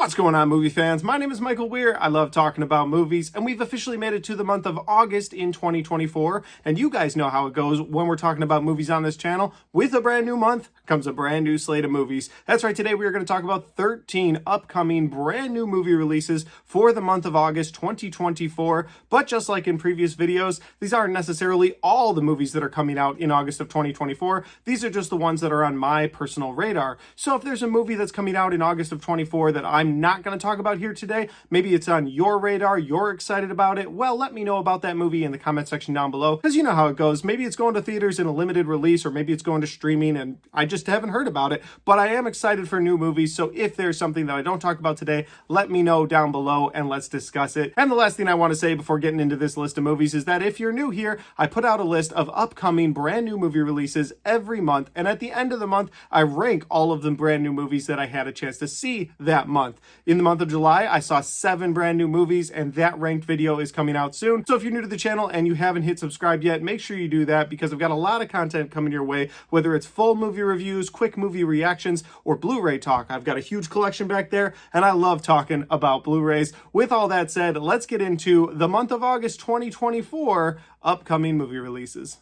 What's going on, movie fans? My name is Michael Weer. I love talking about movies, and we've officially made it to the month of August in 2024. And you guys know how it goes when we're talking about movies on this channel. With a brand new month comes a brand new slate of movies. That's right, today we are going to talk about 13 upcoming brand new movie releases for the month of August 2024. But just like in previous videos, these aren't necessarily all the movies that are coming out in August of 2024. These are just the ones that are on my personal radar. So if there's a movie that's coming out in August of 24 that I'm not going to talk about here today, maybe it's on your radar, you're excited about it, well, let me know about that movie in the comment section down below, because you know how it goes. Maybe it's going to theaters in a limited release, or maybe it's going to streaming and I just haven't heard about it, but I am excited for new movies. So if there's something that I don't talk about today, let me know down below and let's discuss it. And the last thing I want to say before getting into this list of movies is that if you're new here, I put out a list of upcoming brand new movie releases every month, and at the end of the month I rank all of the brand new movies that I had a chance to see that month. In the month of July, I saw 7 brand new movies, and that ranked video is coming out soon. So if you're new to the channel and you haven't hit subscribe yet, make sure you do that, because I've got a lot of content coming your way, whether it's full movie reviews, quick movie reactions, or Blu-ray talk. I've got a huge collection back there, and I love talking about Blu-rays. With all that said, let's get into the month of August 2024 upcoming movie releases.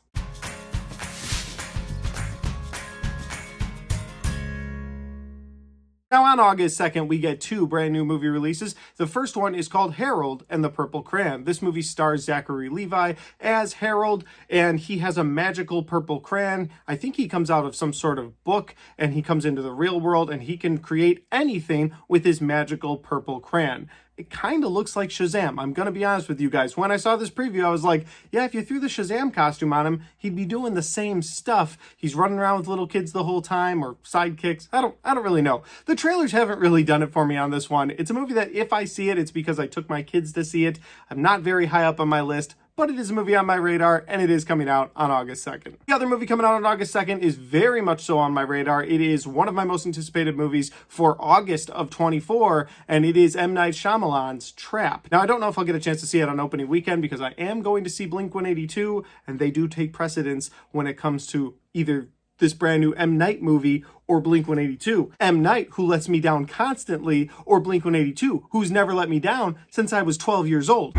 Now on August 2nd, we get 2 brand new movie releases. The first one is called Harold and the Purple Crayon. This movie stars Zachary Levi as Harold, and he has a magical purple crayon. I think he comes out of some sort of book, and he comes into the real world, and he can create anything with his magical purple crayon. It kind of looks like Shazam. I'm going to be honest with you guys. When I saw this preview, I was like, yeah, if you threw the Shazam costume on him, he'd be doing the same stuff. He's running around with little kids the whole time, or sidekicks. I don't really know. The trailers haven't really done it for me on this one. It's a movie that if I see it, it's because I took my kids to see it. I'm not very high up on my list, but it is a movie on my radar, and it is coming out on August 2nd. The other movie coming out on August 2nd is very much so on my radar. It is one of my most anticipated movies for August of 24, and it is M. Night Shyamalan's Trap. Now, I don't know if I'll get a chance to see it on opening weekend, because I am going to see Blink-182, and they do take precedence when it comes to either this brand new M. Night movie or Blink-182. M. Night, who lets me down constantly, or Blink-182, who's never let me down since I was 12 years old.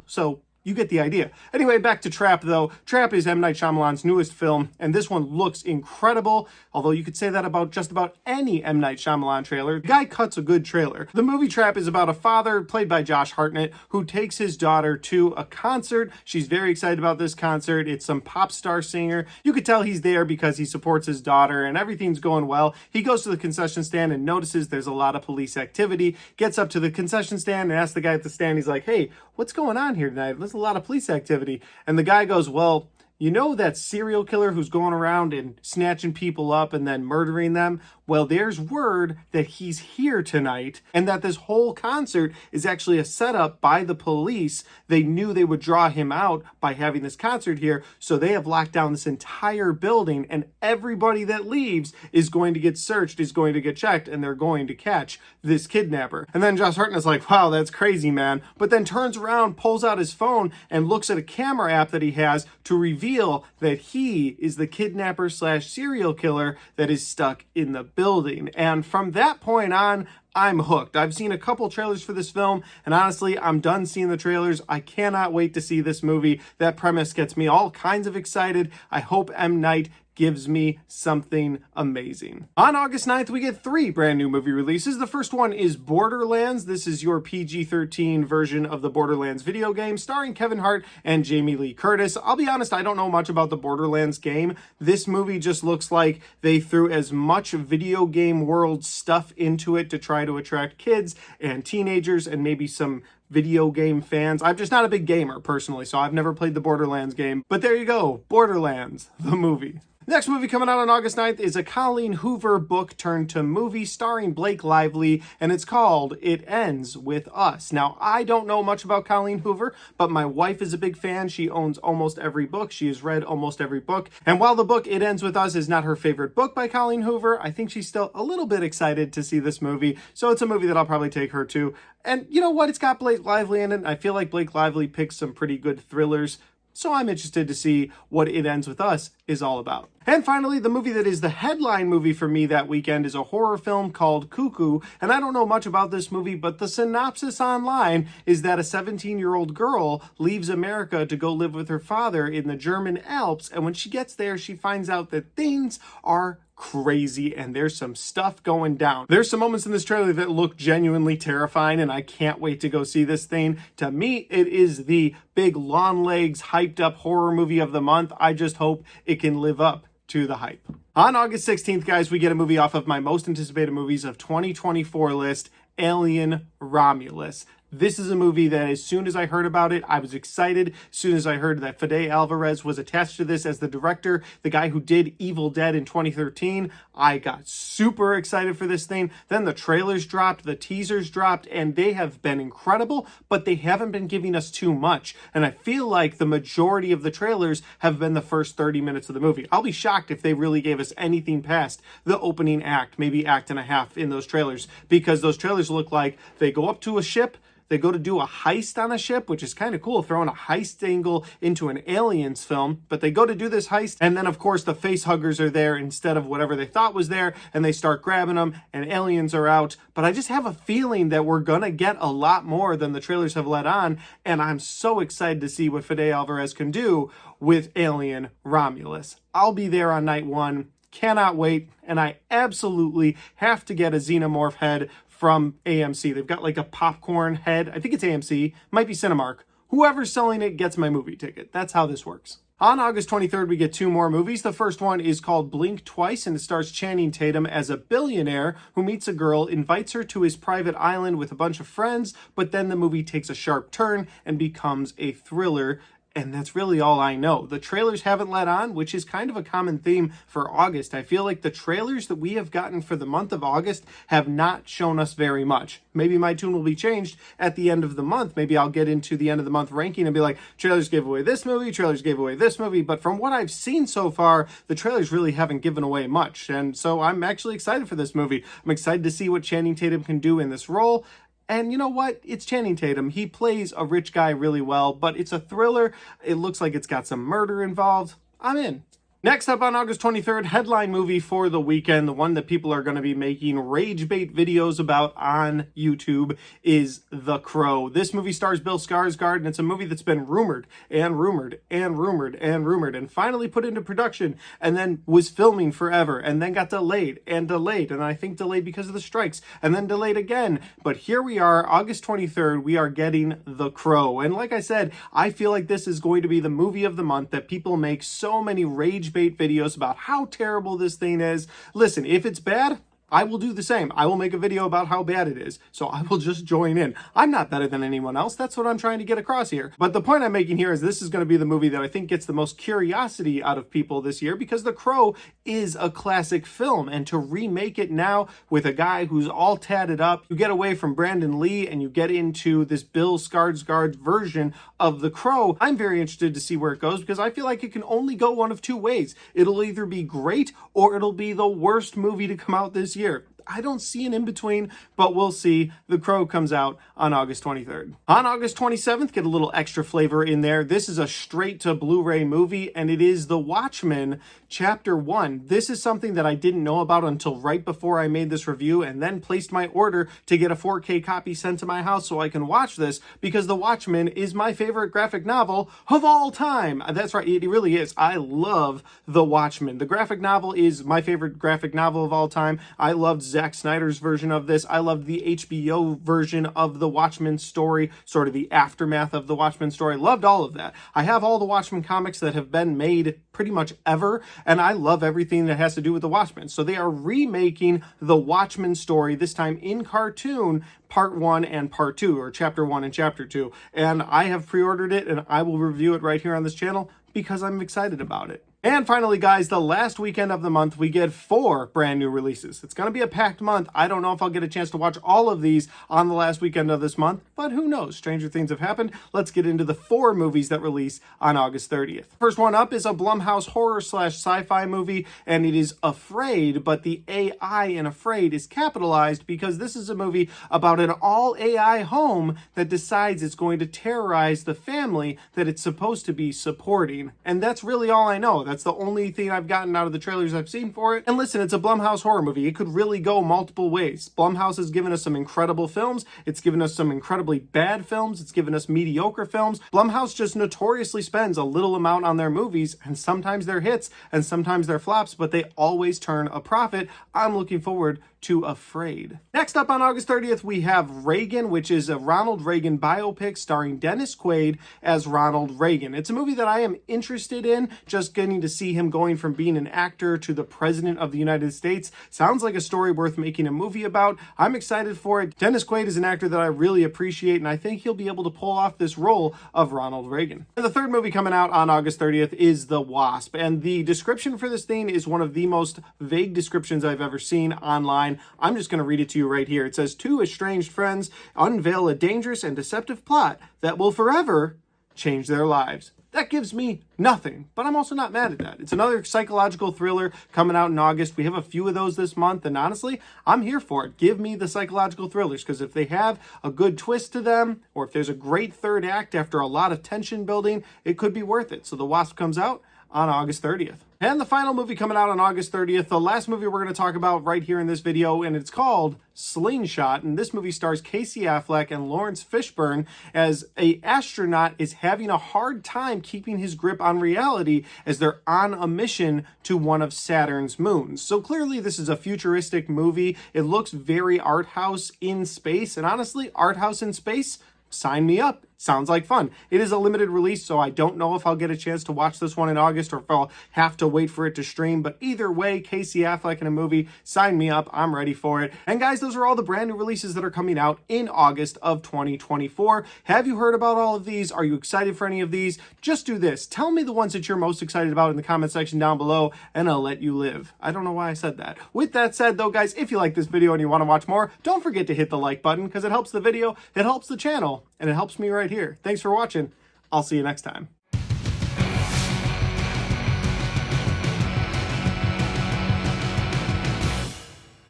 So you get the idea. Anyway, back to Trap, though. Trap is M. Night Shyamalan's newest film, and this one looks incredible, although you could say that about just about any M. Night Shyamalan trailer. The guy cuts a good trailer. The movie Trap is about a father, played by Josh Hartnett, who takes his daughter to a concert. She's very excited about this concert. It's some pop star singer. You could tell he's there because he supports his daughter, and everything's going well. He goes to the concession stand and notices there's a lot of police activity, gets up to the concession stand and asks the guy at the stand, he's like, hey, what's going on here tonight? There's a lot of police activity. And the guy goes, well, you know that serial killer who's going around and snatching people up and then murdering them? Well, there's word that he's here tonight, and that this whole concert is actually a setup by the police. They knew they would draw him out by having this concert here, so they have locked down this entire building, and everybody that leaves is going to get searched, is going to get checked, and they're going to catch this kidnapper. And then Josh Hartnett's like, wow, that's crazy, man. But then turns around, pulls out his phone, and looks at a camera app that he has to reveal that he is the kidnapper slash serial killer that is stuck in the building. And from that point on, I'm hooked. I've seen a couple trailers for this film, and honestly, I'm done seeing the trailers. I cannot wait to see this movie. That premise gets me all kinds of excited. I hope M. Night gives me something amazing. On August 9th, we get 3 brand new movie releases. The first one is Borderlands. This is your PG-13 version of the Borderlands video game, starring Kevin Hart and Jamie Lee Curtis. I'll be honest, I don't know much about the Borderlands game. This movie just looks like they threw as much video game world stuff into it to try to attract kids and teenagers and maybe some video game fans. I'm just not a big gamer personally, so I've never played the Borderlands game. But there you go, Borderlands, the movie. Next movie coming out on August 9th is a Colleen Hoover book turned to movie starring Blake Lively, and it's called It Ends With Us. Now, I don't know much about Colleen Hoover, but my wife is a big fan. She owns almost every book. She has read almost every book. And while the book It Ends With Us is not her favorite book by Colleen Hoover, I think she's still a little bit excited to see this movie. So it's a movie that I'll probably take her to. And you know what? It's got Blake Lively in it. I feel like Blake Lively picks some pretty good thrillers. So I'm interested to see what It Ends With Us is all about. And finally, the movie that is the headline movie for me that weekend is a horror film called Cuckoo. And I don't know much about this movie, but the synopsis online is that a 17-year-old girl leaves America to go live with her father in the German Alps. And when she gets there, she finds out that things are crazy and there's some stuff going down. There's some moments in this trailer that look genuinely terrifying, and I can't wait to go see this thing. To me, it is the big long legs hyped up horror movie of the month. I just hope it can live up to the hype. On August 16th, guys, we get a movie off of my most anticipated movies of 2024 list, Alien Romulus. This is a movie that as soon as I heard about it, I was excited. As soon as I heard that Fede Alvarez was attached to this as the director, the guy who did Evil Dead in 2013, I got super excited for this thing. Then the trailers dropped, the teasers dropped, and they have been incredible, but they haven't been giving us too much. And I feel like the majority of the trailers have been the first 30 minutes of the movie. I'll be shocked if they really gave us anything past the opening act, maybe act and a half in those trailers, because those trailers look like they go up to a ship, they go to do a heist on a ship, which is kind of cool, throwing a heist angle into an Aliens film. But they go to do this heist, and then, of course, the face huggers are there instead of whatever they thought was there, and they start grabbing them, and aliens are out. But I just have a feeling that we're going to get a lot more than the trailers have let on, and I'm so excited to see what Fede Alvarez can do with Alien Romulus. I'll be there on night one. Cannot wait, and I absolutely have to get a Xenomorph head from AMC. They've got like a popcorn head. I think it's AMC. Might be Cinemark. Whoever's selling it gets my movie ticket. That's how this works. On August 23rd, we get two more movies. The first one is called Blink Twice, and it stars Channing Tatum as a billionaire who meets a girl, invites her to his private island with a bunch of friends, but then the movie takes a sharp turn and becomes a thriller. And that's really all I know. The trailers haven't let on, which is kind of a common theme for August. I feel like the trailers that we have gotten for the month of August have not shown us very much. Maybe my tune will be changed at the end of the month. Maybe I'll get into the end of the month ranking and be like, trailers gave away this movie, trailers gave away this movie. But from what I've seen so far, the trailers really haven't given away much. And so I'm actually excited for this movie. I'm excited to see what Channing Tatum can do in this role. And you know what? It's Channing Tatum. He plays a rich guy really well, but it's a thriller. It looks like it's got some murder involved. I'm in. Next up on August 23rd, headline movie for the weekend, the one that people are going to be making rage bait videos about on YouTube, is The Crow. This movie stars Bill Skarsgård, and it's a movie that's been rumored and rumored and rumored and rumored and finally put into production, and then was filming forever, and then got delayed, and I think delayed because of the strikes, and then delayed again. But here we are, August 23rd, we are getting The Crow. And like I said, I feel like this is going to be the movie of the month that people make so many rage bait videos about how terrible this thing is. Listen, if it's bad, I will do the same. I will make a video about how bad it is. So I will just join in. I'm not better than anyone else. That's what I'm trying to get across here. But the point I'm making here is this is going to be the movie that I think gets the most curiosity out of people this year, because The Crow is a classic film. And to remake it now with a guy who's all tatted up, you get away from Brandon Lee and you get into this Bill Skarsgård version of The Crow. I'm very interested to see where it goes, because I feel like it can only go one of two ways. It'll either be great or it'll be the worst movie to come out this year. I don't see an in-between, but we'll see. The Crow comes out on August 23rd. On August 27th, get a little extra flavor in there. This is a straight-to Blu-ray movie, and it is The Watchmen Chapter 1. This is something that I didn't know about until right before I made this review, and then placed my order to get a 4K copy sent to my house so I can watch this, because The Watchmen is my favorite graphic novel of all time. That's right, it really is. I love The Watchmen. The graphic novel is my favorite graphic novel of all time. I loved Zack Snyder's version of this. I loved the HBO version of the Watchmen story, sort of the aftermath of the Watchmen story. Loved all of that. I have all the Watchmen comics that have been made pretty much ever, and I love everything that has to do with the Watchmen. So they are remaking the Watchmen story, this time in cartoon, part 1 and part 2, or chapter 1 and chapter 2. And I have pre-ordered it, and I will review it right here on this channel because I'm excited about it. And finally, guys, the last weekend of the month, we get 4 brand new releases. It's going to be a packed month. I don't know if I'll get a chance to watch all of these on the last weekend of this month, but who knows? Stranger things have happened. Let's get into the 4 movies that release on August 30th. First one up is a Blumhouse horror / sci-fi movie, and it is Afraid, but the AI in Afraid is capitalized because this is a movie about an all-AI home that decides it's going to terrorize the family that it's supposed to be supporting. And that's really all I know. That's the only thing I've gotten out of the trailers I've seen for it. And listen, it's a Blumhouse horror movie. It could really go multiple ways. Blumhouse has given us some incredible films. It's given us some incredibly bad films. It's given us mediocre films. Blumhouse just notoriously spends a little amount on their movies, and sometimes they're hits and sometimes they're flops, but they always turn a profit. I'm looking forward to Afraid. Next up on August 30th, we have Reagan, which is a Ronald Reagan biopic starring Dennis Quaid as Ronald Reagan. It's a movie that I am interested in, just getting to see him going from being an actor to the president of the United States. Sounds like a story worth making a movie about. I'm excited for it. Dennis Quaid is an actor that I really appreciate, and I think he'll be able to pull off this role of Ronald Reagan. And the third movie coming out on August 30th is The Wasp, and the description for this thing is one of the most vague descriptions I've ever seen online. I'm just going to read it to you right here. It says, 2 estranged friends unveil a dangerous and deceptive plot that will forever change their lives. That gives me nothing, but I'm also not mad at that. It's another psychological thriller coming out in August. We have a few of those this month, and honestly, I'm here for it. Give me the psychological thrillers, because if they have a good twist to them, or if there's a great third act after a lot of tension building, it could be worth it. So The Wasp comes out on August 30th. And the final movie coming out on August 30th, the last movie we're going to talk about right here in this video, and it's called Slingshot. And this movie stars Casey Affleck and Lawrence Fishburne as an astronaut is having a hard time keeping his grip on reality as they're on a mission to one of Saturn's moons. So clearly this is a futuristic movie. It looks very art house in space, and honestly, art house in space, sign me up. Sounds like fun. It is a limited release, so I don't know if I'll get a chance to watch this one in August or if I'll have to wait for it to stream. But either way, Casey Affleck in a movie, sign me up. I'm ready for it. And guys, those are all the brand new releases that are coming out in August of 2024. Have you heard about all of these? Are you excited for any of these? Just do this. Tell me the ones that you're most excited about in the comment section down below, and I'll let you live. I don't know why I said that. With that said, though, guys, if you like this video and you want to watch more, don't forget to hit the like button because it helps the video, it helps the channel, and it helps me right here. Thanks for watching. I'll see you next time.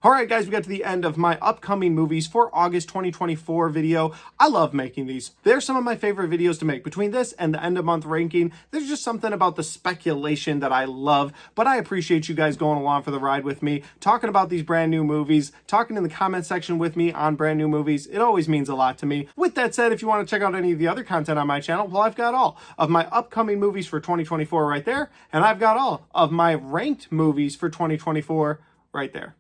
All right, guys, we got to the end of my upcoming movies for August 2024 video. I love making these. They're some of my favorite videos to make. Between this and the end of month ranking, there's just something about the speculation that I love, but I appreciate you guys going along for the ride with me, talking about these brand new movies, talking in the comment section with me on brand new movies. It always means a lot to me. With that said, if you want to check out any of the other content on my channel, well, I've got all of my upcoming movies for 2024 right there, and I've got all of my ranked movies for 2024 right there.